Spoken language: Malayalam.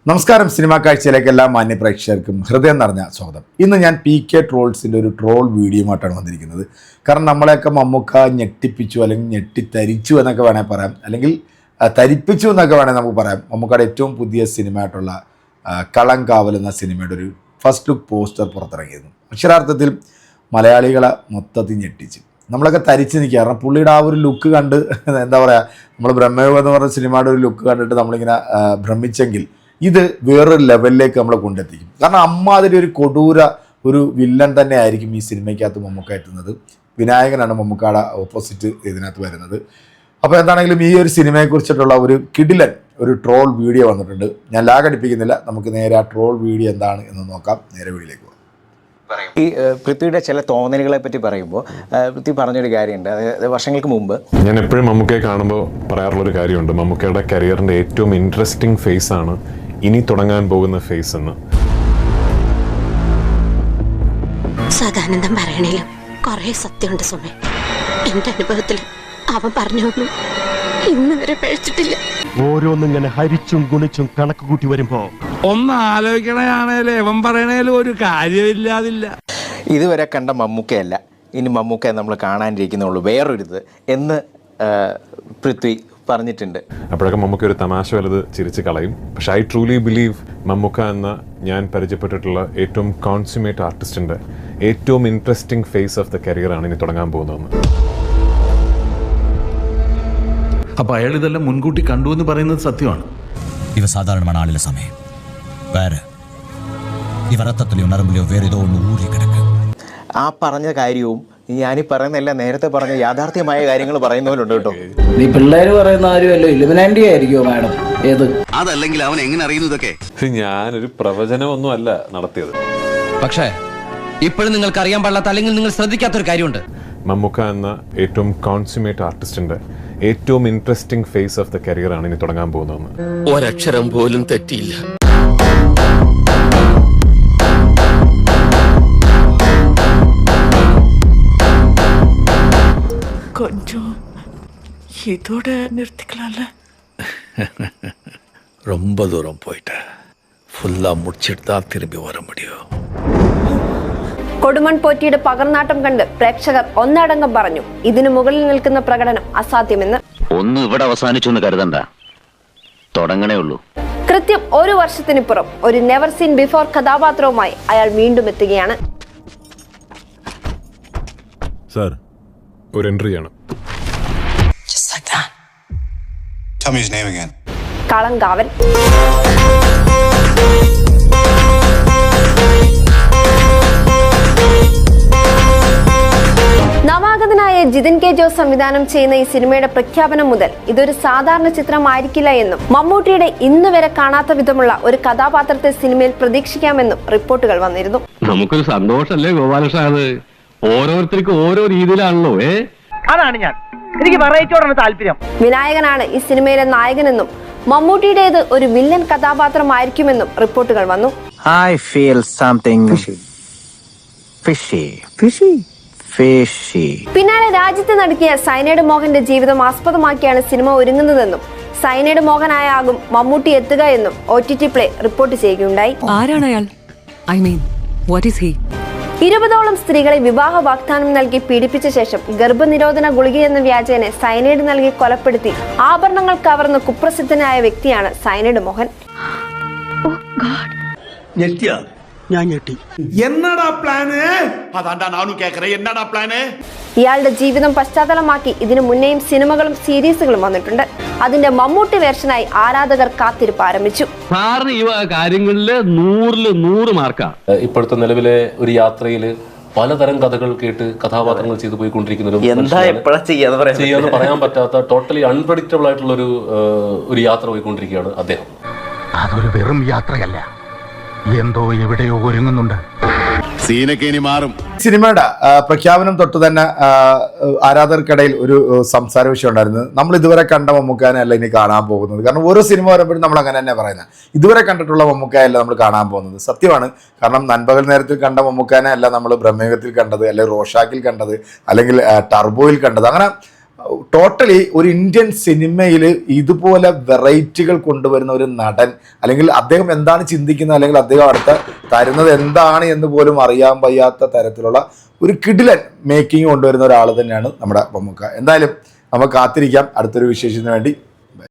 നമസ്കാരം. സിനിമാ കാഴ്ചയിലേക്ക് എല്ലാ മാന്യ പ്രേക്ഷകർക്കും ഹൃദയം നിറഞ്ഞ സ്വാഗതം. ഇന്ന് ഞാൻ PK ട്രോൾസിൻ്റെ ഒരു ട്രോൾ വീഡിയോയുമായിട്ടാണ് വന്നിരിക്കുന്നത്. കാരണം നമ്മളെയൊക്കെ മമ്മൂക്ക ഞെട്ടിപ്പിച്ചു, അല്ലെങ്കിൽ ഞെട്ടിത്തരിച്ചു എന്നൊക്കെ വേണേൽ പറയാം, അല്ലെങ്കിൽ തരിപ്പിച്ചു എന്നൊക്കെ വേണേൽ നമുക്ക് പറയാം. മമ്മൂക്കയുടെ ഏറ്റവും പുതിയ സിനിമയായിട്ടുള്ള കളങ്കാവൽ എന്ന സിനിമയുടെ ഒരു ഫസ്റ്റ് ലുക്ക് പോസ്റ്റർ പുറത്തിറങ്ങിയിരുന്നു. അക്ഷരാർത്ഥത്തിൽ മലയാളികളെ മൊത്തത്തിൽ ഞെട്ടിച്ച് നമ്മളൊക്കെ തരിച്ച് നിൽക്കുക. കാരണം പുള്ളിയുടെ ആ ഒരു ലുക്ക് കണ്ട് എന്താ പറയുക, നമ്മൾ ബ്രഹ്മയുഗം എന്ന് പറഞ്ഞ സിനിമയുടെ ഒരു ലുക്ക് കണ്ടിട്ട് നമ്മളിങ്ങനെ ഭ്രമിച്ചെങ്കിൽ ഇത് വേറൊരു ലെവലിലേക്ക് നമ്മളെ കൊണ്ടെത്തിക്കും. കാരണം അമ്മാതിരി ഒരു കൊടൂര ഒരു വില്ലൻ തന്നെ ആയിരിക്കും ഈ സിനിമയ്ക്കകത്ത് മമ്മൂക്ക എത്തുന്നത്. വിനായകനാണ് മമ്മൂക്കയുടെ ഓപ്പോസിറ്റ് ഇതിനകത്ത് വരുന്നത്. അപ്പോൾ എന്താണെങ്കിലും ഈ ഒരു സിനിമയെക്കുറിച്ചിട്ടുള്ള ഒരു കിടിലൻ ഒരു ട്രോൾ വീഡിയോ വന്നിട്ടുണ്ട്. ഞാൻ ലാഗടിപ്പിക്കുന്നില്ല, നമുക്ക് നേരെ ആ ട്രോൾ വീഡിയോ എന്താണ് എന്ന് നോക്കാം. നേരെ വീഡിയോയിലേക്ക് പോകാം. ഈ പൃഥ്വിയുടെ ചില തോന്നലുകളെ പറ്റി പറയുമ്പോൾ പൃഥ്വി പറഞ്ഞൊരു കാര്യമുണ്ട്. അതായത് വർഷങ്ങൾക്ക് മുമ്പ് ഞാൻ എപ്പോഴും മമ്മൂക്കയെ കാണുമ്പോൾ പറയാറുള്ളൊരു കാര്യമുണ്ട്, മമ്മൂക്കയുടെ കരിയറിൻ്റെ ഏറ്റവും ഇൻട്രസ്റ്റിംഗ് ഫേസ് ആണ് ഇനി തുടങ്ങാൻ പോകുന്ന ഫേസ് എന്ന്. സദാനന്ദം പറയണേലും കുറേ സത്യമുണ്ട് സുമേ. എന്റെ അനുഭവത്തിൽ അവൻ പറഞ്ഞൊന്നും ഇന്ന് വരെ പഴിച്ചിട്ടില്ല. ഓരോന്നിങ്ങനെ ഹരിച്ചും ഗുണിച്ചും കണക്ക് കൂട്ടി വരുമ്പോ ഒന്ന് ആലോചിക്കണേയാണേലും എവൻ പറയണേലും ഒരു കാര്യമില്ലാതില്ല. ഇതുവരെ കണ്ട മമ്മൂക്കയല്ല ഇനി മമ്മൂക്കയെ നമ്മൾ കാണാനിരിക്കുന്നുള്ളൂ, വേറൊരിത് എന്ന് പൃഥ്വി പറഞ്ഞിട്ടുണ്ട്. അപ്പോഴൊക്കെ മമ്മൂക്ക ഒരു തമാശ വലുത് ചിരിച്ച് കളയും. പക്ഷെ ഐ ട്രൂലി ബിലീവ് മമ്മൂക്ക എന്ന ഞാൻ പരിചയപ്പെട്ടിട്ടുള്ള ഏറ്റവും കോൺസുമേറ്റ് ആർട്ടിസ്റ്റിൻ്റെ ഏറ്റവും ഇൻട്രസ്റ്റിംഗ് ഫേസ് ഓഫ് ദ കരിയറാണ് ഇനി തുടങ്ങാൻ പോകുന്നതെന്ന്. അപ്പൊ അയാൾ ഇതെല്ലാം മുൻകൂട്ടി കണ്ടു എന്ന് പറയുന്നത് സത്യമാണ്. ഇവ സാധാരണമാണ് ആളിലെ സമയം. വേറെ ഇവ രക്തത്തിലെയോ നരമ്പിലെയോ വേറെ ഏതോ ഒന്ന് ഊരി കിടക്കുക. ആ പറഞ്ഞ കാര്യവും ഞാനീ പറയുന്നതെല്ലാം നേരത്തെ പറഞ്ഞ യാഥാർത്ഥ്യമായ കാര്യങ്ങൾ പറയുന്നവരുണ്ട് കേട്ടോ. നീ പിള്ളേര് പറയുന്ന കാര്യമല്ലോ, ഇലുമിനാന്റി ആയിരിക്കുമോ മാഡം? ഏത് അതല്ലെങ്കിൽ അവൻ എങ്ങനെ അറിയുന്നതൊക്കെ? ഞാനൊരു പ്രവചനമൊന്നും അല്ല നടത്തിയത്. പക്ഷേ ഇപ്പോഴും നിങ്ങൾക്ക് അറിയാൻ പാടില്ലാത്ത അല്ലെങ്കിൽ നിങ്ങൾ ശ്രദ്ധിക്കാത്തൊരു കാര്യമുണ്ട്. മമ്മൂക്ക എന്ന ഏറ്റവും കോൺസുമേറ്റ് ആർട്ടിസ്റ്റിൻ്റെ ഏറ്റവും ഇൻട്രസ്റ്റിംഗ് ഫേസ് ഓഫ് ദ കരിയറാണ് ഇനി തുടങ്ങാൻ പോകുന്നതെന്ന്. ഒരക്ഷരം പോലും തെറ്റിയില്ല. கொஞ்சம் இதோட நிறுத்திக்கலாம்ல. ரொம்ப தூரம் போயிட்டேன். ஃபுல்லா முடிச்சிட்டு தான் திரும்பி வர முடியும். കൊടുമൺ പോറ്റിയുടെ പകർനാട്ടം കണ്ട് പ്രേക്ഷകർ ഒന്നടങ്കം പറഞ്ഞു ഇതിനു മുകളിൽ നിൽക്കുന്ന പ്രകടനം അസാധ്യമെന്ന്. ഒന്നും ഇവിടെ അവസാനിച്ചു എന്ന് കരുതണ്ട, തുടങ്ങണേ ഉള്ളൂ. കൃത്യം ഒരു വർഷത്തിനിപ്പുറം ഒരു നെവർ സീൻ ബിഫോർ കഥാപാത്രവുമായി അയാൾ വീണ്ടും എത്തുകയാണ്. സാർ, ഒരു എൻട്രി ആണ്. കളങ്കാവൽ. നവാഗതനായ ജിതിൻ കെ ജോസ് സംവിധാനം ചെയ്യുന്ന ഈ സിനിമയുടെ പ്രഖ്യാപനം മുതൽ ഇതൊരു സാധാരണ ചിത്രമായിരിക്കില്ല എന്നും മമ്മൂട്ടിയുടെ ഇന്ന് വരെ കാണാത്ത വിധമുള്ള ഒരു കഥാപാത്രത്തെ സിനിമയിൽ പ്രതീക്ഷിക്കാമെന്നും റിപ്പോർട്ടുകൾ വന്നിരുന്നു. നമുക്കൊരു സന്തോഷല്ലേ ഗോപാലകൃഷ്ണ, അത് ഓരോരുത്തർക്കും ഓരോ രീതിയിലാണല്ലോ. അതാണ് ഞാൻ, എനിക്ക് വെറൈറ്റിയോടാണ് താല്പര്യം. വിനായകനാണ് ഈ സിനിമയിലെ നായകനെന്നും മമ്മൂട്ടിയുടേത് ഒരു വില്ലൻ കഥാപാത്രമായിരിക്കുമെന്നും റിപ്പോർട്ടുകൾ വന്നു. I feel something fishy. പിന്നാലെ രാജ്യത്ത് നടക്കിയ സൈനൈഡ് മോഹന്റെ ജീവിതം ആസ്പദമാക്കിയാണ് സിനിമ ഒരുങ്ങുന്നതെന്നും സൈനൈഡ് മോഹനായാകും മമ്മൂട്ടി എത്തുക എന്നും OTT പ്ലേ റിപ്പോർട്ട് ചെയ്യുകയുണ്ടായി. ആരാണ് അയാൾ? I mean what is he? 20ഓളം സ്ത്രീകളെ വിവാഹ വാഗ്ദാനം നൽകി പീഡിപ്പിച്ച ശേഷം ഗർഭനിരോധന ഗുളികയെന്ന വ്യാജേന സൈനൈഡ് നൽകി കൊലപ്പെടുത്തി ആഭരണങ്ങൾ കവർന്ന കുപ്രസിദ്ധനായ വ്യക്തിയാണ് സൈനൈഡ് മോഹൻ. ഞാൻ ഞെട്ടി. എന്നടാ പ്ലാന്? അതാണ്ടാ നാനും കേക്കറേ, എന്നടാ പ്ലാന്? ഇയാളുടെ ജീവിതം പശ്ചാത്തലമാക്കി ഇതിനു മുന്നേയും സിനിമകളും സീരീസുകളും വന്നിട്ടുണ്ട്. അതിന്റെ മമ്മൂട്ടി വേർഷനായി ആരാധകർ കാത്തിരിപ്പ് ആരംഭിച്ചു. സാറിന് ഈ കാര്യങ്ങളില് 100 മാർക്കാ. ഇപ്പോഴത്തെ നിലവിലെ ഒരു യാത്രയിൽ പലതരം കഥകൾ കേട്ട് കഥാപാത്രങ്ങൾ ചെയ്തു പോയിക്കൊണ്ടിരിക്കുന്നതും ചെയ്യാന്ന് പറയാൻ പറ്റാത്ത ടോട്ടലി അൺപ്രഡിക്റ്റബിൾ ആയിട്ടുള്ള ഒരു യാത്ര പോയിക്കൊണ്ടിരിക്കുകയാണ് അദ്ദേഹം. അതൊരു വെറും യാത്രയല്ല, എന്തോ എവിടെയോ ഒരുങ്ങുന്നുണ്ട്. സീനൊക്കെ ഇനി മാറും. സിനിമയുടെ പ്രഖ്യാപനം തൊട്ട് തന്നെ ആരാധകർക്കിടയിൽ ഒരു സംസാര വിഷയം ഉണ്ടായിരുന്നു. നമ്മൾ ഇതുവരെ കണ്ട മമ്മൂക്കാനല്ല ഇനി കാണാൻ പോകുന്നത്. കാരണം ഓരോ സിനിമ വരുമ്പോഴും നമ്മൾ അങ്ങനെ തന്നെ പറയുന്നത്, ഇതുവരെ കണ്ടിട്ടുള്ള മമ്മൂക്കായല്ല നമ്മൾ കാണാൻ പോകുന്നത്. സത്യമാണ്. കാരണം നൻപകൽ നേരത്തിൽ കണ്ട മമ്മൂക്കാനെ അല്ല നമ്മൾ ബ്രഹ്മയുഗത്തിൽ കണ്ടത്, അല്ലെങ്കിൽ റോഷാക്കിൽ കണ്ടത്, അല്ലെങ്കിൽ ടർബോയിൽ കണ്ടത്. അങ്ങനെ ടോട്ടലി ഒരു ഇന്ത്യൻ സിനിമയിൽ ഇതുപോലെ വെറൈറ്റികൾ കൊണ്ടുവരുന്ന ഒരു നടൻ, അല്ലെങ്കിൽ അദ്ദേഹം എന്താണ് ചിന്തിക്കുന്നത്, അല്ലെങ്കിൽ അദ്ദേഹം അടുത്ത തരുന്നത് എന്താണ് എന്ന് പോലും അറിയാൻ വയ്യാത്ത തരത്തിലുള്ള ഒരു കിടിലൻ മേക്കിംഗ് കൊണ്ടുവരുന്ന ഒരാൾ തന്നെയാണ് നമ്മുടെ മമ്മൂക്ക. എന്തായാലും നമുക്ക് കാത്തിരിക്കാം അടുത്തൊരു വിശേഷത്തിന് വേണ്ടി.